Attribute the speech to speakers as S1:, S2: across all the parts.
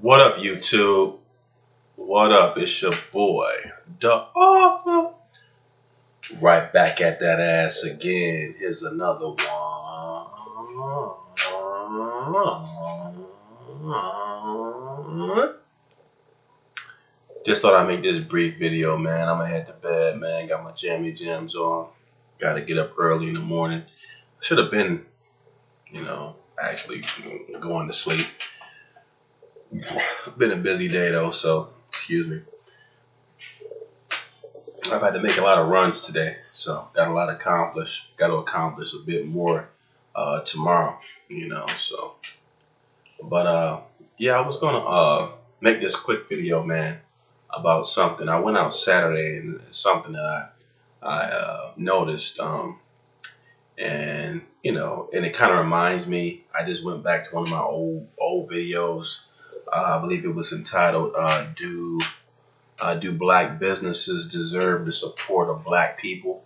S1: What up, YouTube? What up? It's your boy, the author. Right back at that ass again. Here's another one. Just thought I'd make this brief video, man. I'm gonna head to bed, man. Got my jammy jams on. Gotta get up early in the morning. Should have been, actually going to sleep. Been a busy day though, so excuse me. I've had to make a lot of runs today, so got a lot accomplished. Got to accomplish a bit more tomorrow, So, but yeah, I was gonna make this quick video, man, about something. I went out Saturday, and it's something that I noticed, and and it kind of reminds me. I just went back to one of my old videos. I believe it was entitled "Do Black Businesses Deserve the Support of Black People?"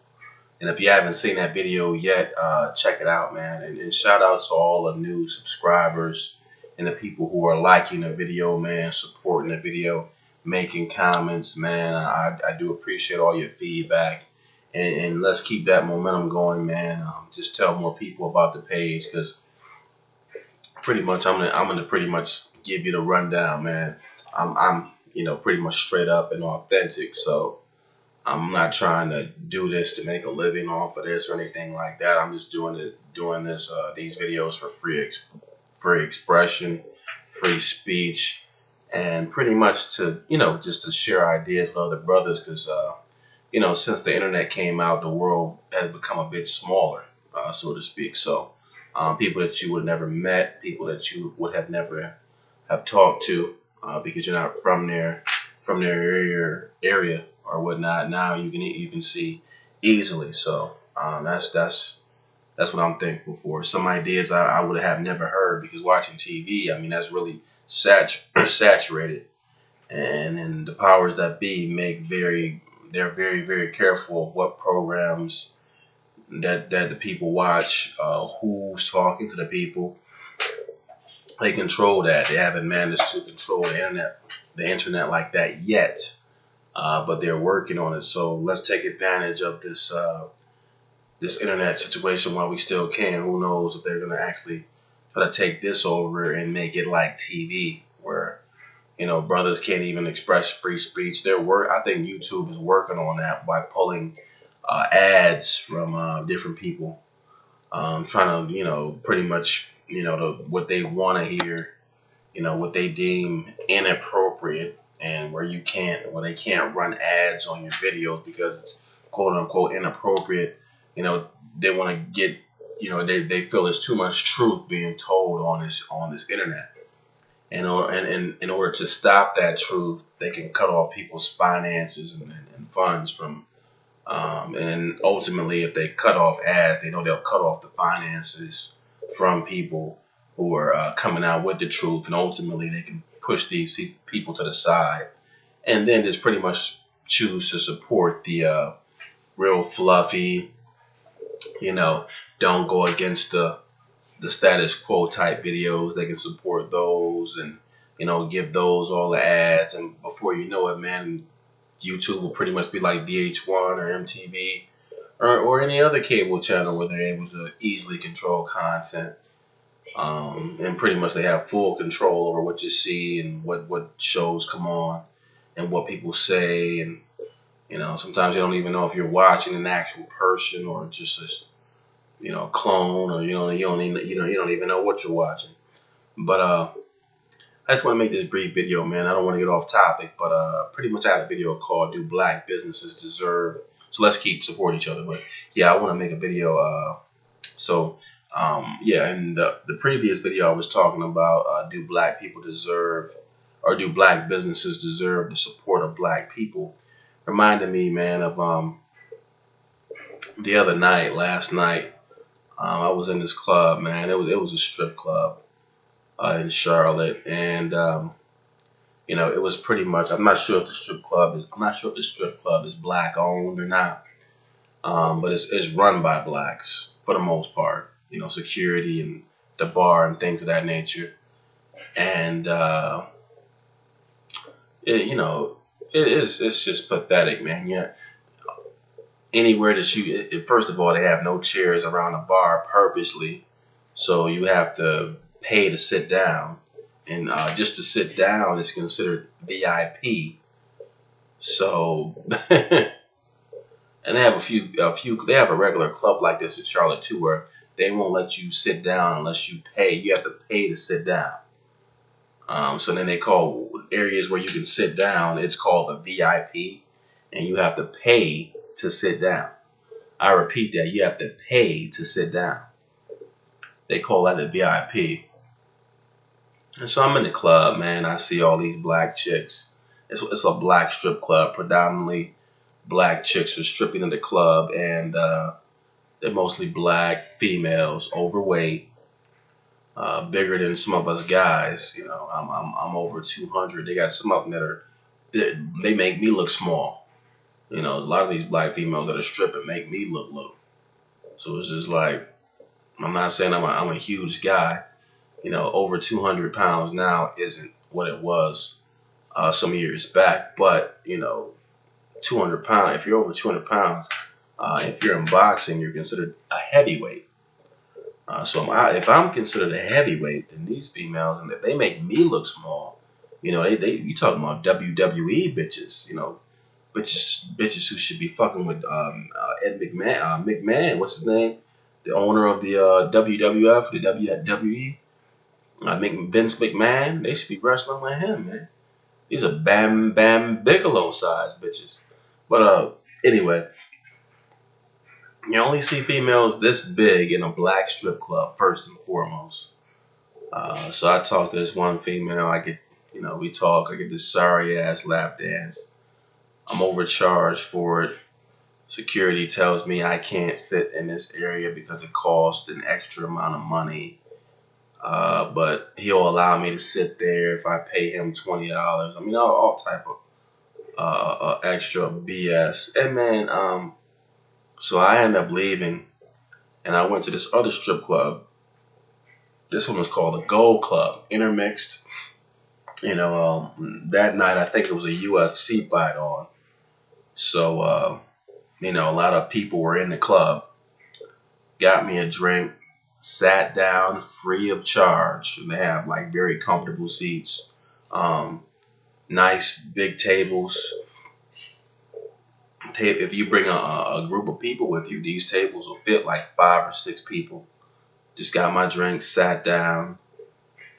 S1: And if you haven't seen that video yet, check it out, man. And shout out to all the new subscribers and the people who are liking the video, man, supporting the video, making comments, man. I do appreciate all your feedback. And let's keep that momentum going, man. Just tell more people about the page, because pretty much I'm gonna pretty much give you the rundown, man. I'm pretty much straight up and authentic. So I'm not trying to do this to make a living off of this or anything like that. I'm just doing these videos for free expression, free speech, and pretty much to just to share ideas with other brothers, because since the internet came out, the world has become a bit smaller, so to speak. So people that you would have never met, people that you would have never have talked to, because you're not from their area or whatnot. Now you can see easily. So that's what I'm thankful for. Some ideas I would have never heard, because watching TV, I mean, that's really saturated, and then the powers that be they're very, very careful of what programs that the people watch, who's talking to the people. They control that. They haven't managed to control the internet like that yet, but they're working on it. So let's take advantage of this internet situation while we still can. Who knows if they're gonna actually try to take this over and make it like TV, where brothers can't even express free speech. I think YouTube is working on that by pulling ads from different people, trying to pretty much what they want to hear, what they deem inappropriate, and where they can't run ads on your videos because it's quote unquote inappropriate. They want to get, they feel there's too much truth being told on this internet. And in order to stop that truth, they can cut off people's finances and funds from, and ultimately, if they cut off ads, they know they'll cut off the finances from people who are coming out with the truth, and ultimately they can push these people to the side, and then just pretty much choose to support the real fluffy, don't go against the status quo type videos. They can support those and give those all the ads, and before you know it, man, YouTube will pretty much be like VH1 or MTV or any other cable channel, where they're able to easily control content, and pretty much they have full control over what you see and what shows come on and what people say. And sometimes you don't even know if you're watching an actual person or just a clone, or you don't even know what you're watching. But I just want to make this brief video, man. I don't want to get off topic, but pretty much I had a video called "Do Black Businesses Deserve?" So let's keep supporting each other. But yeah, I want to make a video. Yeah, in the previous video, I was talking about do black people deserve, or do black businesses deserve the support of black people? Reminded me, man, of the other night, last night. I was in this club, man. It was a strip club in Charlotte, and it was pretty much. I'm not sure if the strip club is black owned or not, but it's run by blacks for the most part. Security and the bar and things of that nature. And you know, it's just pathetic, man. Yeah, anywhere that first of all, they have no chairs around the bar purposely, so you have to pay to sit down, and just to sit down is considered VIP. So, and they have they have a regular club like this in Charlotte too, where they won't let you sit down unless you pay. You have to pay to sit down. So then they call areas where you can sit down, it's called a VIP, and you have to pay to sit down. I repeat that, you have to pay to sit down. They call that a VIP. And so I'm in the club, man. I see all these black chicks. It's a black strip club. Predominantly black chicks are stripping in the club, and they're mostly black females, overweight, bigger than some of us guys. You know, I'm over 200. They got some of them that are they make me look small. You know, a lot of these black females that are stripping make me look little. So it's just like, I'm not saying I'm a huge guy. You know, over 200 pounds now isn't what it was some years back. But, you know, 200 pounds, if you're over 200 pounds, if you're in boxing, you're considered a heavyweight. So if I'm considered a heavyweight, then these females, and they make me look small. You know, you talking about WWE bitches, you know, bitches who should be fucking with Ed McMahon, what's his name? The owner of the WWF, the WWE. Vince McMahon, they should be wrestling with him, man. These are Bam Bam Bigelow size bitches. But anyway, you only see females this big in a black strip club, first and foremost. So I talk to this one female. We talk. I get this sorry ass lap dance. I'm overcharged for it. Security tells me I can't sit in this area because it costs an extra amount of money. But he'll allow me to sit there if I pay him $20. I mean, all type of extra BS. And man, so I ended up leaving, and I went to this other strip club. This one was called the Gold Club, intermixed. You know, that night I think it was a UFC fight on. So, you know, a lot of people were in the club. Got me a drink, sat down free of charge. And they have like very comfortable seats, nice big tables. If you bring a group of people with you, these tables will fit like 5 or 6 people. Just got my drink, sat down.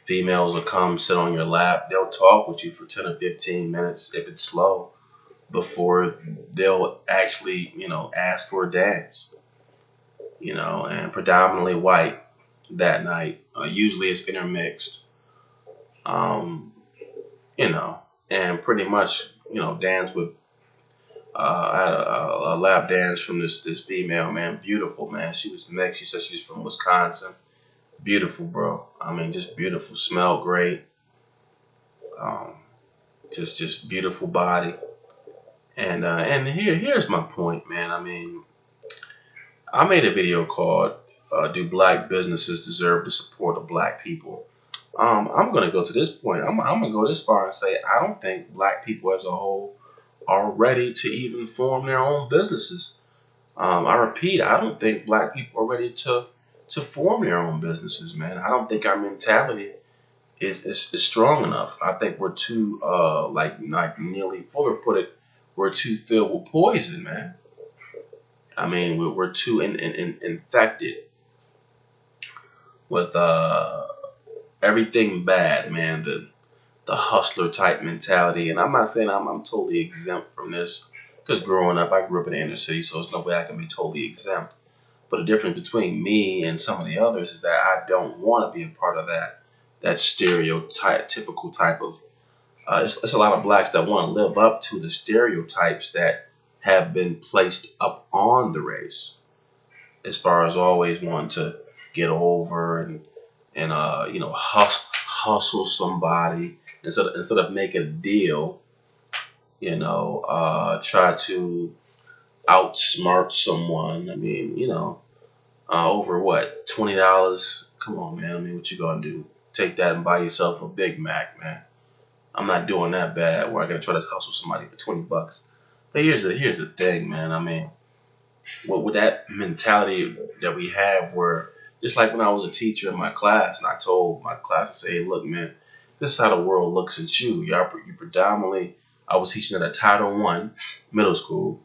S1: Females will come sit on your lap. They'll talk with you for 10 or 15 minutes if it's slow before they'll actually, you know, ask for a dance. You know, and predominantly white that night. Usually it's intermixed. You know, and pretty much, you know, dance with. I had a lap dance from this female, man, beautiful, man. She was mixed. She said she was from Wisconsin. Beautiful, bro. I mean, just beautiful. Smelled great. Just beautiful body. And here's my point, man. I mean, I made a video called "Do Black Businesses Deserve the Support of Black People?" I'm gonna go to this point. I'm gonna go this far and say I don't think black people as a whole are ready to even form their own businesses. I repeat, I don't think black people are ready to form their own businesses, man. I don't think our mentality is strong enough. I think we're too, like Neely Fuller put it, we're too filled with poison, man. I mean, we're too infected with everything bad, man. The hustler type mentality. And I'm not saying I'm totally exempt from this, because growing up, I grew up in the inner city, so there's no way I can be totally exempt. But the difference between me and some of the others is that I don't want to be a part of that stereotype, typical type of. It's a lot of blacks that want to live up to the stereotypes that have been placed up on the race, as far as always wanting to get over and you know, hustle somebody instead of make a deal. You know, try to outsmart someone. I mean, you know, over what, $20? Come on, man. I mean, what you gonna do? Take that and buy yourself a Big Mac, man. I'm not doing that bad where I gotta try to hustle somebody for $20. But here's the thing, man. I mean, what with that mentality that we have, where just like when I was a teacher in my class, and I told my class, I say, hey, look, man, this is how the world looks at you. You predominantly. I was teaching at a Title I middle school.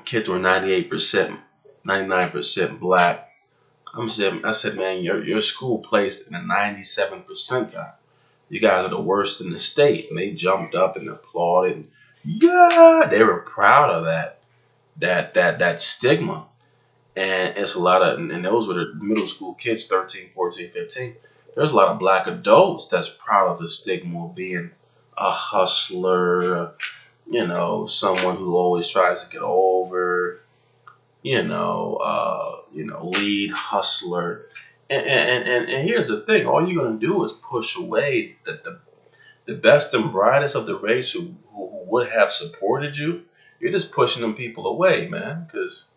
S1: Kids were 98%, 99% black. I said, man, your school placed in the 97th percentile. You guys are the worst in the state. And they jumped up and applauded. And yeah, they were proud of that stigma. And it's a lot of, and those were the middle school kids, 13, 14, 15. There's a lot of black adults that's proud of the stigma of being a hustler, someone who always tries to get over, lead hustler. And here's the thing: all you're gonna do is push away the best and brightest of the race who would have supported you. You're just pushing them people away, man. Because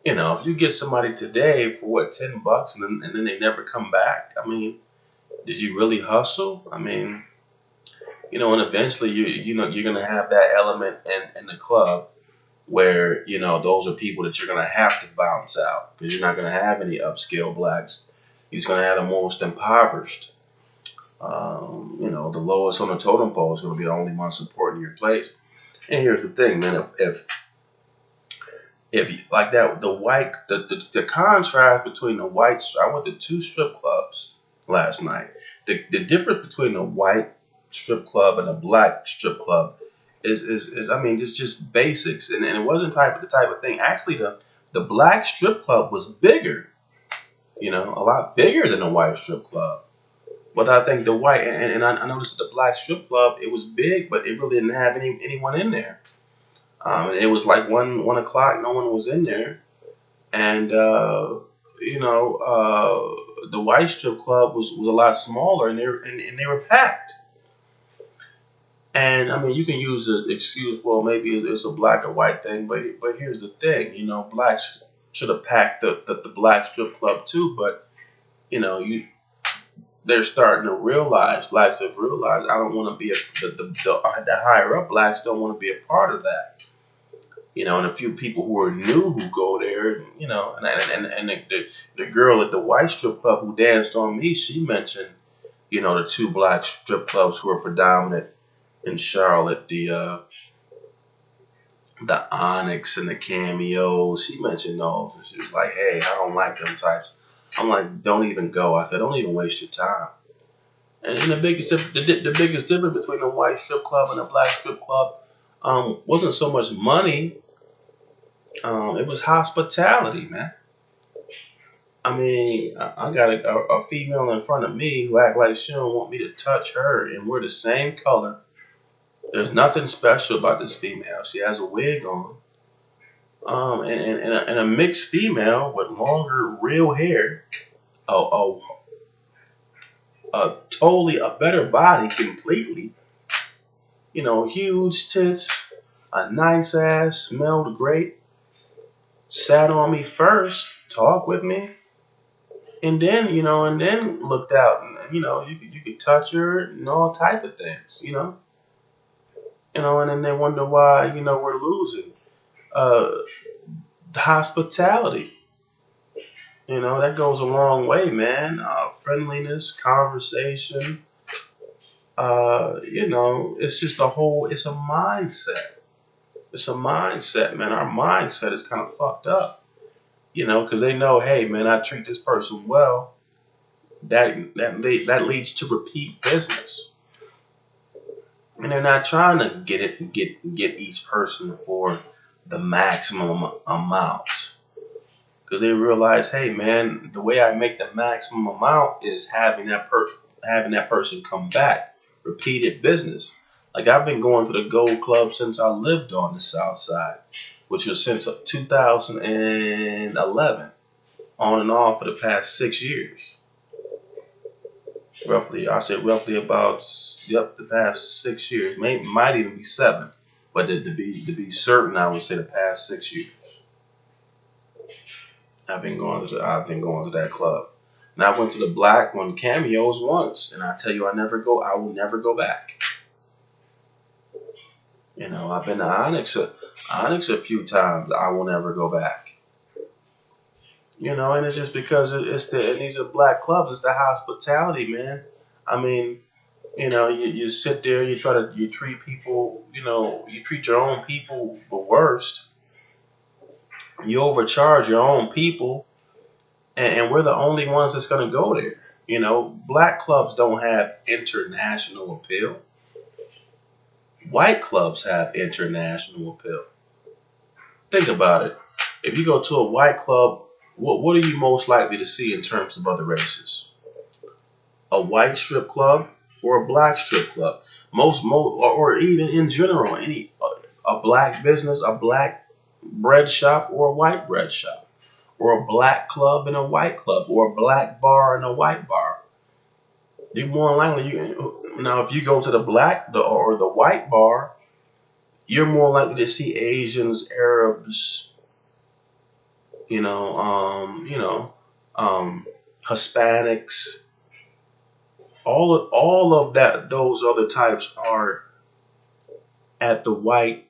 S1: if you get somebody today for what, $10, and then they never come back. I mean, did you really hustle? I mean, and eventually you're gonna have that element in the club where those are people that you're gonna have to bounce out, because you're not gonna have any upscale blacks. You're just gonna have the most impoverished. The lowest on the totem pole is gonna be the only one supporting your place. And here's the thing, man: if like that, the contrast between the whites. I went to 2 strip clubs last night. The difference between the white strip club and a black strip club is I mean, it's just basics, and it wasn't the type of thing. Actually, the black strip club was bigger, a lot bigger than the white strip club. But I think the white, and I noticed that the black strip club, it was big, but it really didn't have anyone in there. It was like 1 o'clock, no one was in there, and the white strip club was a lot smaller, and they were packed. And I mean, you can use the excuse, well, maybe it's a black or white thing, but here's the thing, blacks should have packed the black strip club too, but they're starting to realize, blacks have realized, I don't want to be the higher up blacks don't want to be a part of that. And a few people who are new who go there, and the girl at the white strip club who danced on me, she mentioned, the 2 black strip clubs who are predominant in Charlotte, the Onyx and the Cameos. She mentioned those, and she was like, hey, I don't like them types. I'm like, don't even go. I said, don't even waste your time. And the biggest difference between the white strip club and the black strip club wasn't so much money. It was hospitality, man. I mean, I got a female in front of me who act like she don't want me to touch her, and we're the same color. There's nothing special about this female. She has a wig on, and a mixed female with longer real hair, totally a better body completely. Huge tits, a nice ass, smelled great, sat on me first, talked with me, and then looked out, and you could touch her and all type of things, and then they wonder why we're losing. Hospitality, that goes a long way, man. Friendliness, conversation. It's just it's a mindset. It's a mindset, man. Our mindset is kind of fucked up, because they know, hey, man, I treat this person well. That leads to repeat business. And they're not trying to get each person for the maximum amount, because they realize, hey, man, the way I make the maximum amount is having that person come back, repeated business. Like, I've been going to the Gold Club since I lived on the South Side, which was since 2011, on and off for the past 6 years. Roughly about the past 6 years. Might even be 7, but to be certain, I would say the past 6 years. I've been going to that club. And I went to the black one cameos once, and I tell you, I will never go back. You know, I've been to Onyx a few times. I will never go back. You know, and it's just because and these are black clubs. It's the hospitality, man. I mean, you know, you sit there, you treat people, you know, you treat your own people the worst. You overcharge your own people, and we're the only ones that's gonna go there. You know, black clubs don't have international appeal. White clubs have international appeal. Think about it. If you go to a white club, what are you most likely to see in terms of other races? A white strip club or a black strip club? Or even in general, a black business, a black bread shop or a white bread shop, or a black club and a white club, or a black bar and a white bar. You more likely now if you go to or the white bar, you're more likely to see Asians, Arabs, you know, Hispanics, all of that. Those other types are at the white,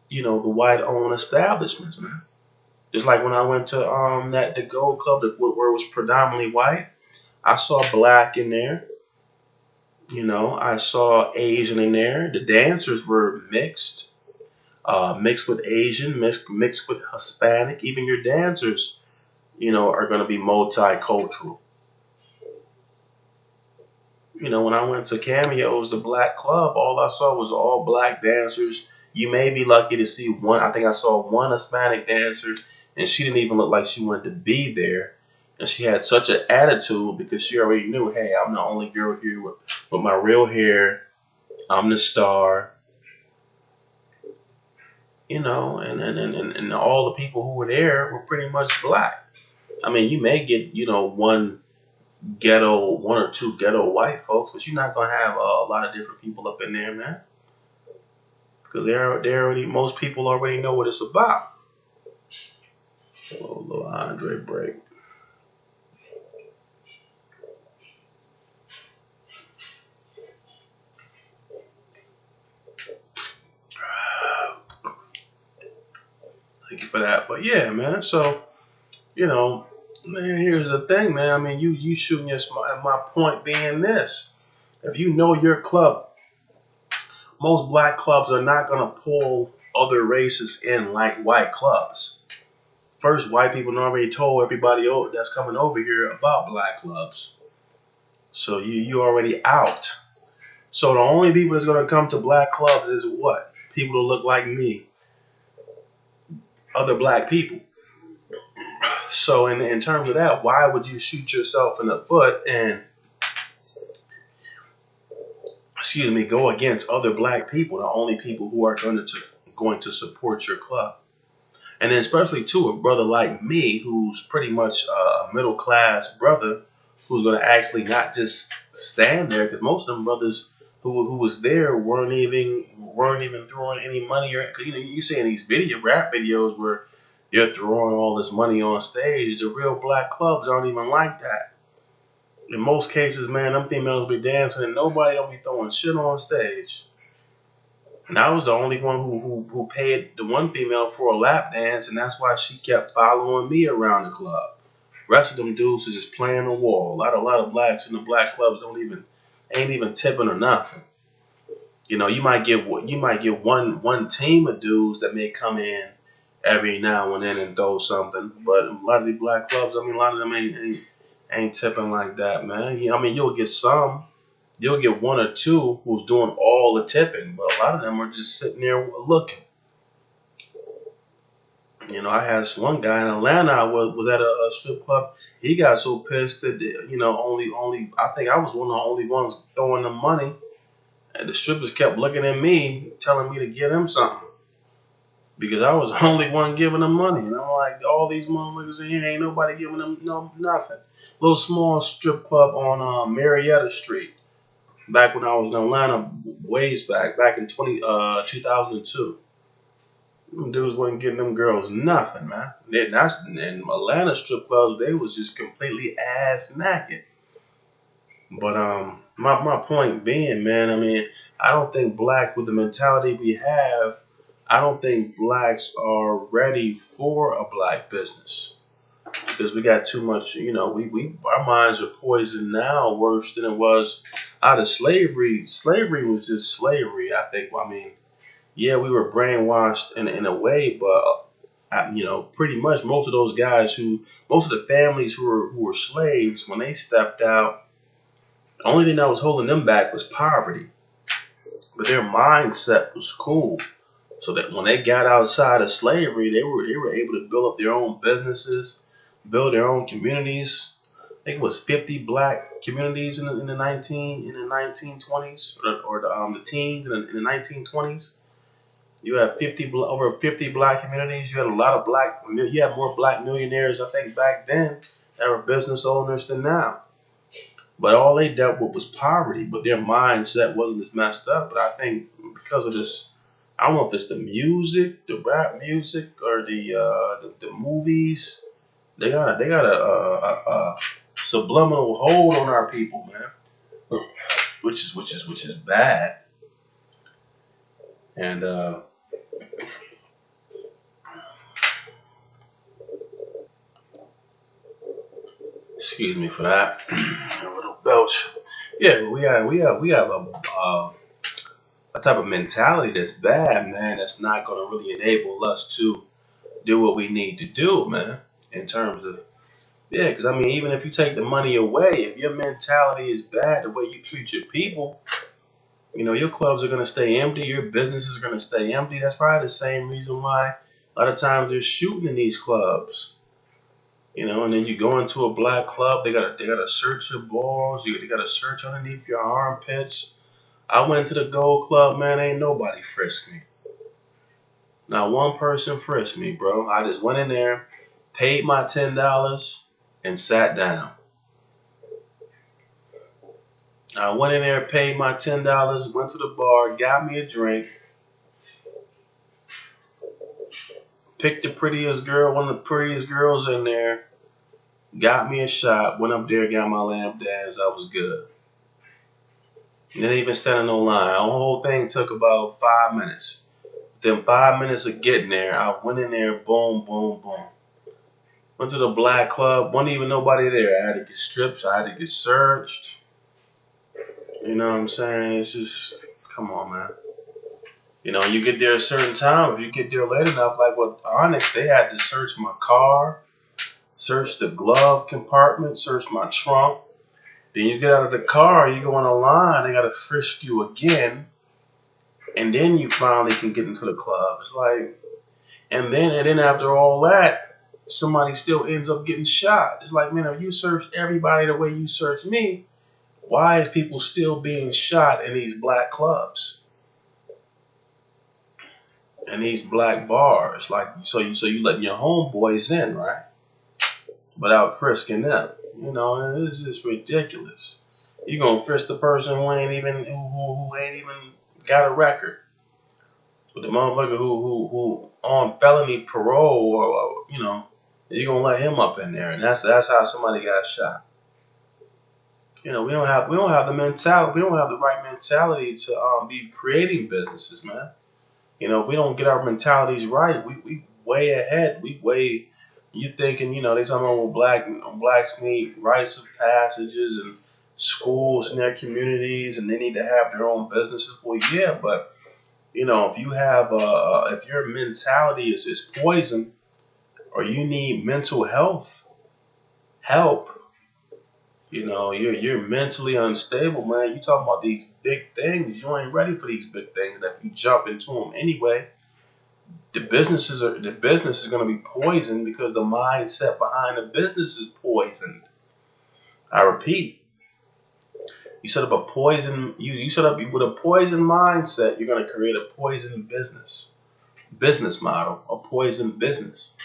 S1: the white owned establishments, man. Just like when I went to the Gold Club where it was predominantly white, I saw black in there. You know, I saw Asian in there. The dancers were mixed. Mixed with Asian, mixed with Hispanic. Even your dancers, are going to be multicultural. You know, when I went to Cameos, the black club, all I saw was all black dancers. You may be lucky to see one. I think I saw one Hispanic dancer, and she didn't even look like she wanted to be there. And she had such an attitude because she already knew, hey, I'm the only girl here with my real hair. I'm the star. And all the people who were there were pretty much black. I mean, you may get, one or two ghetto white folks, but you're not gonna have a lot of different people up in there, man. Because most people already know what it's about. A little Andre break. Thank you for that. But yeah, man. So, man, here's the thing, man. I mean, you shooting your smart. My point being this: if you know your club, most black clubs are not gonna pull other races in like white clubs. First, white people already told everybody that's coming over here about black clubs, so you already out. So the only people that's gonna come to black clubs is what? People who look like me, other black people. So in terms of that, why would you shoot yourself in the foot and go against other black people, the only people who are going to support your club? And then especially too, a brother like me, who's pretty much a middle class brother, who's going to actually not just stand there, because most of them brothers who was there weren't even throwing any money, or you see in these rap videos where you're throwing all this money on stage. The real black clubs aren't even like that. In most cases, man, them females be dancing and nobody don't be throwing shit on stage. And I was the only one who paid the one female for a lap dance, and that's why she kept following me around the club. Rest of them dudes is just playing the wall. A lot of blacks in the black clubs ain't even tipping or nothing. You might get one team of dudes that may come in every now and then and throw something, but a lot of the black clubs, I mean, a lot of them ain't tipping like that, man. I mean, you'll get some. You'll get one or two who's doing all the tipping, but a lot of them are just sitting there looking. I had this one guy in Atlanta. I was at a strip club. He got so pissed that only I think I was one of the only ones throwing the money, and the strippers kept looking at me, telling me to give them something because I was the only one giving them money. And I'm like, all these motherfuckers in here ain't nobody giving them nothing. Little small strip club on Marietta Street. Back when I was in Atlanta, ways back in 2002. Them dudes wasn't getting them girls nothing, man. That's in Atlanta strip clubs. They was just completely ass naked. But my point being, man, I mean, I don't think blacks with the mentality we have, I don't think blacks are ready for a black business because we got too much. We our minds are poisoned now worse than it was out of slavery. Slavery was just slavery. I think. I mean, yeah, we were brainwashed in a way, but pretty much most of the families who were slaves when they stepped out, the only thing that was holding them back was poverty. But their mindset was cool. So that when they got outside of slavery, they were able to build up their own businesses, build their own communities. I think it was 50 black communities in the 1920s or the teens in the 1920s. You had over 50 black communities. You had a lot of you had more black millionaires, I think, back then that were business owners than now. But all they dealt with was poverty, but their mindset wasn't as messed up. But I think because of this, I don't know if it's the music, the rap music, or the movies. They got a subliminal hold on our people, man, which is bad. And excuse me for that, a little belch. Yeah, we have a type of mentality that's bad, man. That's not going to really enable us to do what we need to do, man. In terms of because I mean, even if you take the money away, if your mentality is bad, the way you treat your people, your clubs are going to stay empty, your businesses are going to stay empty. That's probably the same reason why a lot of times they're shooting in these clubs. And then you go into a black club, they gotta search your balls, they gotta search underneath your armpits. I went to the Gold Club, man, ain't nobody frisked me. Not one person frisked me, bro. I just went in there, paid my $10, and sat down. I went in there, paid my $10, went to the bar, got me a drink, picked the prettiest girl, one of the prettiest girls in there, got me a shot, went up there, got my lamp dance, I was good. Didn't even stand in no line. The whole thing took about 5 minutes. Within 5 minutes of getting there, I went in there, boom, boom, boom. Went to the black club, wasn't even nobody there. I had to get stripped, I had to get searched. You know what I'm saying? It's just, come on, man. You get there a certain time. If you get there late enough, like with Onyx, they had to search my car, search the glove compartment, search my trunk. Then you get out of the car, you go on a line, they gotta frisk you again, and then you finally can get into the club. It's like, and then after all that, somebody still ends up getting shot. It's like, man, if you searched everybody the way you searched me, why is people still being shot in these black clubs and these black bars? Like, so you letting your homeboys in, right? Without frisking them. It's just ridiculous. You gonna frisk the person who ain't even got a record, but the motherfucker who on felony parole, or you gonna let him up in there, and that's how somebody got shot. We don't have the mentality. We don't have the right mentality to be creating businesses, man. If we don't get our mentalities right, we way ahead. You thinking, they talking about blacks need rites of passages and schools in their communities, and they need to have their own businesses. Well, yeah, but if you have if your mentality is poison, or you need mental health help, you're mentally unstable, man. You talking about these big things, you ain't ready for these big things. And if you jump into them anyway, the business is going to be poisoned because the mindset behind the business is poisoned. I repeat, you set up a poison. You set up with a poison mindset. You're going to create a poison business model, a poison business,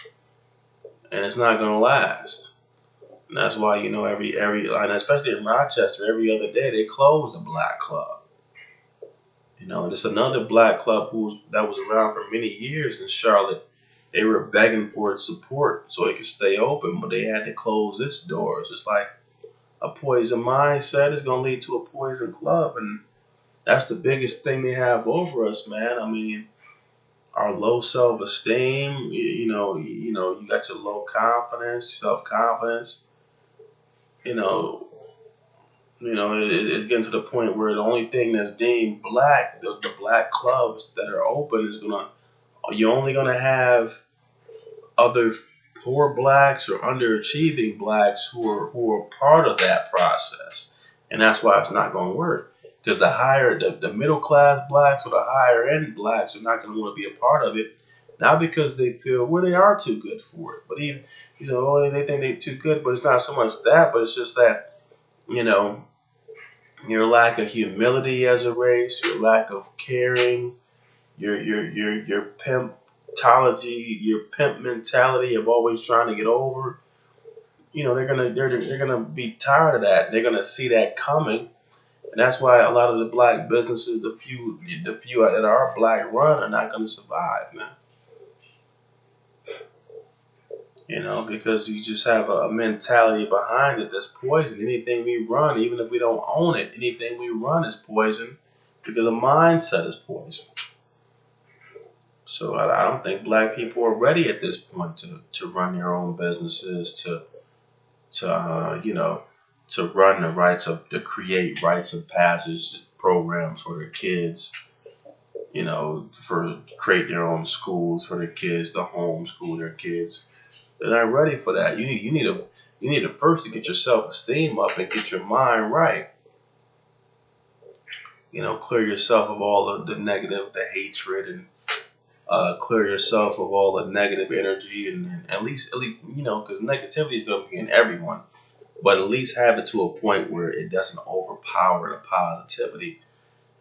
S1: and it's not going to last. And that's why every and especially in Rochester, every other day they close the black club. You know, and it's another black club that was around for many years in Charlotte. They were begging for its support so it could stay open, but they had to close its doors. It's like a poison mindset is going to lead to a poison club, and that's the biggest thing they have over us, man. I mean, our low self-esteem. You got your low confidence, self-confidence. You know, it's getting to the point where the only thing that's deemed black, the black clubs that are open, you're only gonna have other poor blacks or underachieving blacks who are part of that process, and that's why it's not going to work. Because the middle class blacks or the higher end blacks are not going to want to be a part of it, not because they feel they are too good for it, but even they think they're too good. But it's not so much that, but it's just that you know your lack of humility as a race, your lack of caring, your pimp mentality of always trying to get over. They're gonna be tired of that. They're gonna see that coming, and that's why a lot of the black businesses, the few that are black run, are not gonna survive, man. Because you just have a mentality behind it that's poison. Anything we run, even if we don't own it, anything we run is poison because a mindset is poison. So I don't think black people are ready at this point to run their own businesses, to run to create rites of passage programs for their kids, for create their own schools for their kids, to homeschool their kids. They're not ready for that. You need to first to get your self-esteem up and get your mind right. Clear yourself of all of the negative, the hatred, and clear yourself of all the negative energy, and at least because negativity is going to be in everyone, but at least have it to a point where it doesn't overpower the positivity.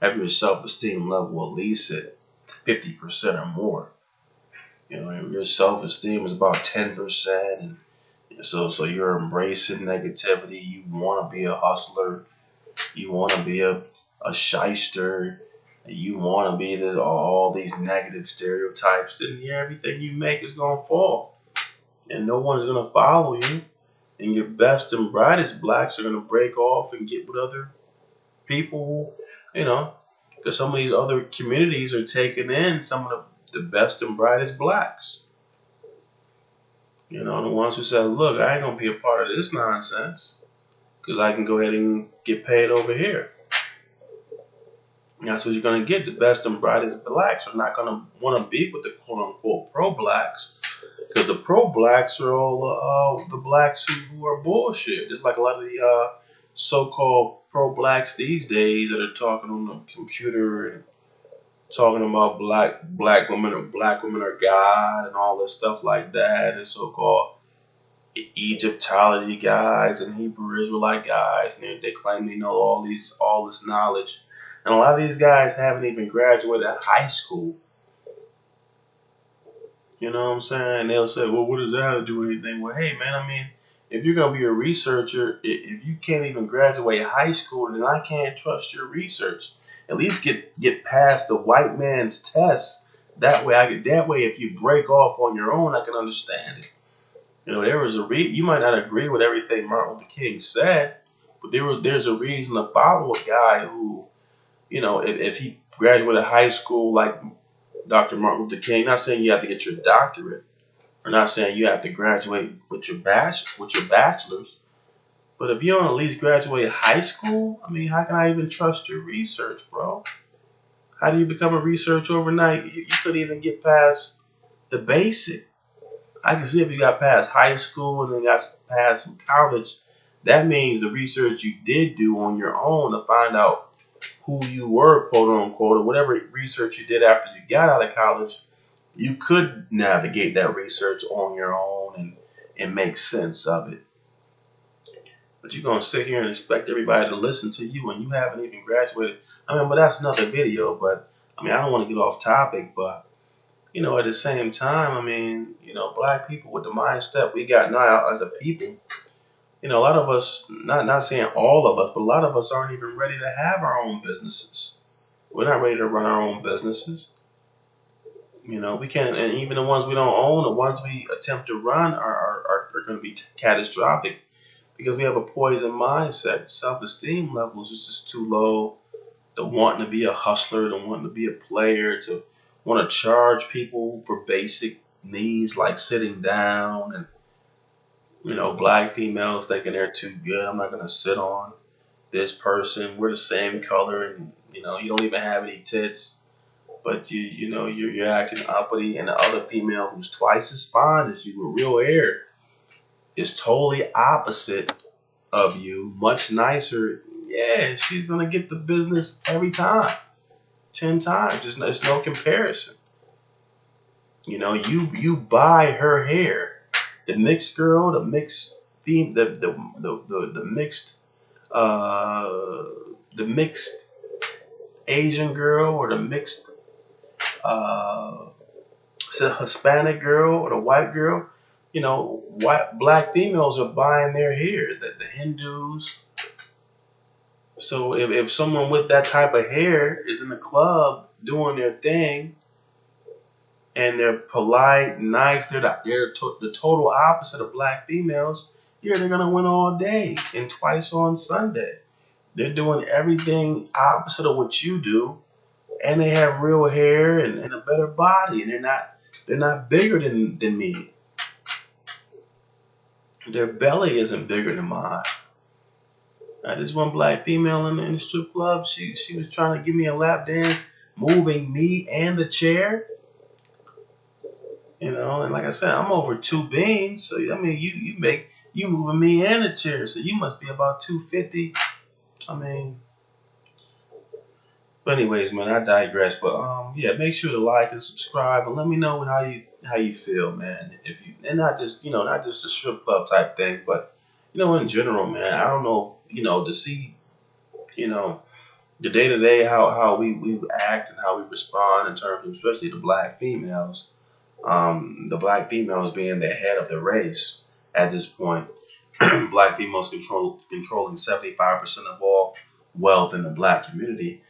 S1: Have your self-esteem level at least at 50% or more. Your self-esteem is about 10%, and so you're embracing negativity. You want to be a hustler. You want to be a shyster. You want to be all these negative stereotypes. Then everything you make is going to fall, and no one's going to follow you. And your best and brightest blacks are going to break off and get with other people, because some of these other communities are taking in some of the best and brightest blacks. The ones who said, look, I ain't going to be a part of this nonsense because I can go ahead and get paid over here. And that's what you're going to get. The best and brightest blacks are not going to want to be with the quote-unquote pro-blacks, because the pro-blacks are all the blacks who are bullshit. It's like a lot of the so-called pro-blacks these days that are talking on the computer and talking about black women are God and all this stuff like that, and so-called Egyptology guys and Hebrew Israelite guys, and they claim they know all this knowledge, and a lot of these guys haven't even graduated high school. You know what I'm saying? They'll say, well, what does that have to do with anything? Well, hey, man, I mean, if you're going to be a researcher, if you can't even graduate high school, then I can't trust your research. At least get past the white man's test. That way, if you break off on your own, I can understand it. There was you might not agree with everything Martin Luther King said, but there's a reason to follow a guy who, if he graduated high school like Dr. Martin Luther King. Not saying you have to get your doctorate, or not saying you have to graduate with your bachelor's, but if you don't at least graduate high school, I mean, how can I even trust your research, bro? How do you become a researcher overnight? You couldn't even get past the basic. I can see if you got past high school and then got past some college, that means the research you did do on your own to find out who you were, quote unquote, or whatever research you did after you got out of college, you could navigate that research on your own and make sense of it. But you're going to sit here and expect everybody to listen to you when you haven't even graduated. I mean, but that's another video. But I mean, I don't want to get off topic, but at the same time, I mean, black people with the mindset we got now as a people, a lot of us, not saying all of us, but a lot of us aren't even ready to have our own businesses. We're not ready to run our own businesses. You know, we can't, and even the ones we don't own, the ones we attempt to run are going to be catastrophic because we have a poison mindset. Self-esteem levels is just too low. The wanting to be a hustler, the wanting to be a player, to want to charge people for basic needs like sitting down, and black females thinking they're too good. I'm not going to sit on this person. We're the same color, and you don't even have any tits. But you're acting uppity, and the other female who's twice as fine as you with real hair is totally opposite of you, much nicer. Yeah, she's gonna get the business every time, 10 times. There's no comparison. You buy her hair. The mixed girl, the mixed theme, the mixed uh the mixed Asian girl, or the mixed it's a Hispanic girl or a white girl. Black females are buying their hair. The Hindus. So if someone with that type of hair is in the club doing their thing, and they're polite, nice, the total opposite of black females. Yeah, they're gonna win all day and twice on Sunday. They're doing everything opposite of what you do, and they have real hair and a better body, and they're not bigger than me. Their belly isn't bigger than mine. This one black female in the strip club, she was trying to give me a lap dance, moving me and the chair. And like I said, I'm over 2 beans, so I mean, you moving me and the chair, so you must be about 250. I mean, but anyways, man, I digress. But yeah, make sure to like and subscribe, and let me know how you feel, man. And not just a strip club type thing, but in general, man. I don't know if to see the day to day how we act and how we respond in terms of especially the black females. The black females being the head of the race at this point. Black females controlling 75% of all wealth in the black community.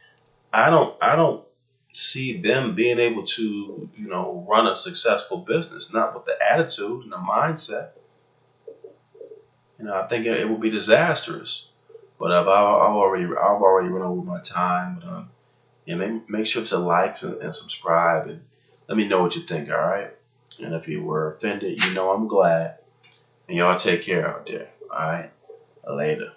S1: I don't see them being able to run a successful business, not with the attitude and the mindset. I think it would be disastrous. But I've already run over my time. But make sure to like and subscribe, and let me know what you think. All right. And if you were offended, I'm glad. And y'all take care out there. All right. Later.